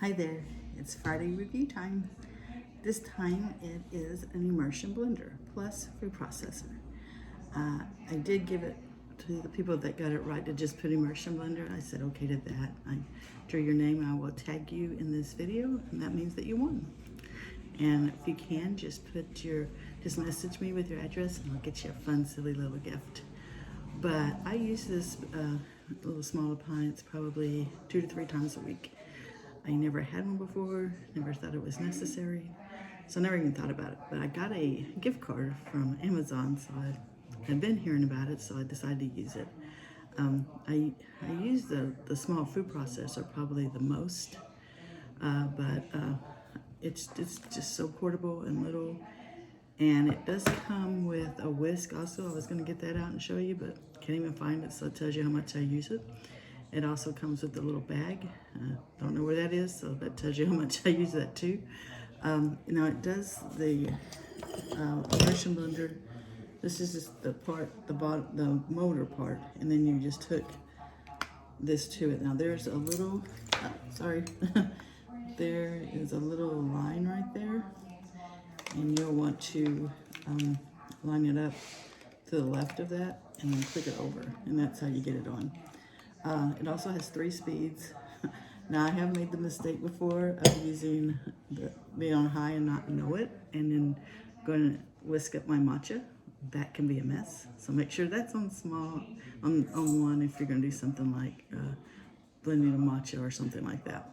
Hi there, it's Friday review time. This time it is an immersion blender plus food processor. I did give it to the people that got it right to just put immersion blender. I said okay to that. I drew your name and I will tag you in this video, and that means that you won. And if you can, just message me with your address and I'll get you a fun, silly little gift. But I use this little small appliance probably 2 to 3 times a week. I never had one before, never thought it was necessary, so I never even thought about it. But I got a gift card from Amazon, so I had been hearing about it, so I decided to use it. I use the small food processor probably the most, but it's just so portable and little. And it does come with a whisk also. I was going to get that out and show you, but can't even find it, so it tells you how much I use it. It also comes with a little bag. Don't know where that is, so that tells you how much I use that too. Now it does the immersion blender. This is just the part, the motor part, and then you just hook this to it. Now there's a little, sorry, there is a little line right there, and you'll want to line it up to the left of that and then click it over, and that's how you get it on. It also has 3 speeds. Now I have made the mistake before of using being on high and not know it, and then going to whisk up my matcha. That can be a mess. So make sure that's on small, on one if you're going to do something like blending a matcha or something like that.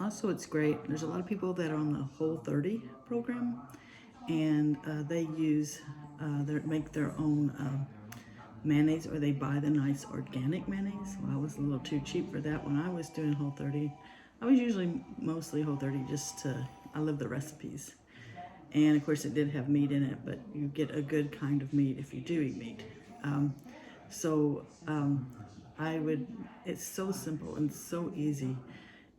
Also, it's great. There's a lot of people that are on the Whole30 program, and they make their own mayonnaise, or they buy the nice organic mayonnaise. Well, I was a little too cheap for that when I was doing Whole30. I was usually mostly Whole30 I love the recipes. And of course it did have meat in it, but you get a good kind of meat if you do eat meat. It's so simple and so easy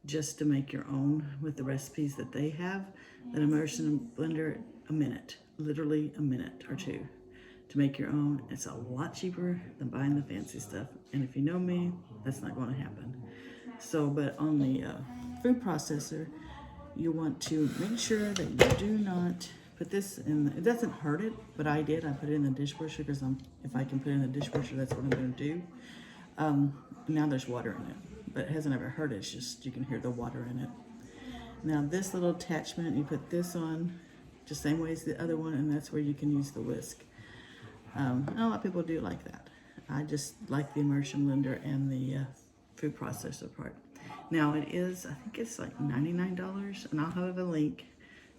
just to make your own with the recipes that they have. That immersion blender, a minute, literally a minute or two to make your own. It's a lot cheaper than buying the fancy stuff, and if you know me, that's not going to happen. So, but on the food processor, you want to make sure that you do not put this in. It doesn't hurt it, but I put it in the dishwasher because if I can put it in the dishwasher, that's what I'm going to do. Now there's water in it, but it hasn't ever hurt it. It's just you can hear the water in it. Now this little attachment, you put this on just same way as the other one, and that's where you can use the whisk. And a lot of people do like that. I just like the immersion blender and the food processor part. Now it is, I think it's like $99, and I'll have a link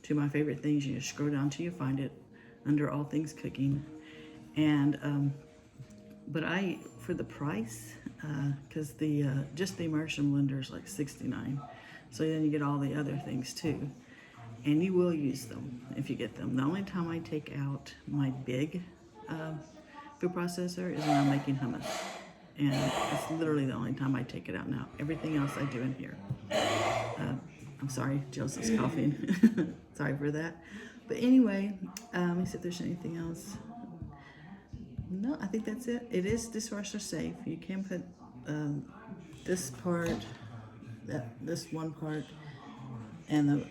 to my favorite things. You just scroll down till you find it under all things cooking. And but for the price, because just the immersion blender is like $69, so then you get all the other things too, and you will use them if you get them. The only time I take out my big food processor is when I'm making hummus, and it's literally the only time I take it out. Now everything else I do in here. I'm sorry, Joseph's coughing. Sorry for that. But anyway, let me see if there's anything else. No, I think that's it. It is dishwasher safe. You can put this part, this one part, and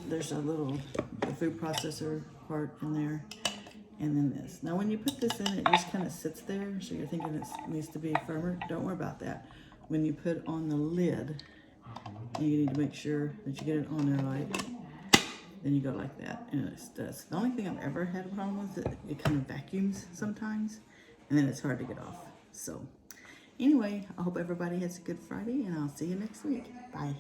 there's a little the food processor part in there, and then this. Now when you put this in, it just kind of sits there, so you're thinking it needs to be firmer. Don't worry about that. When you put on the lid, you need to make sure that you get it on there right. Then you go like that, and it does. The only thing I've ever had a problem with is it kind of vacuums sometimes, and then it's hard to get off. So anyway, I hope everybody has a good Friday, and I'll see you next week. Bye.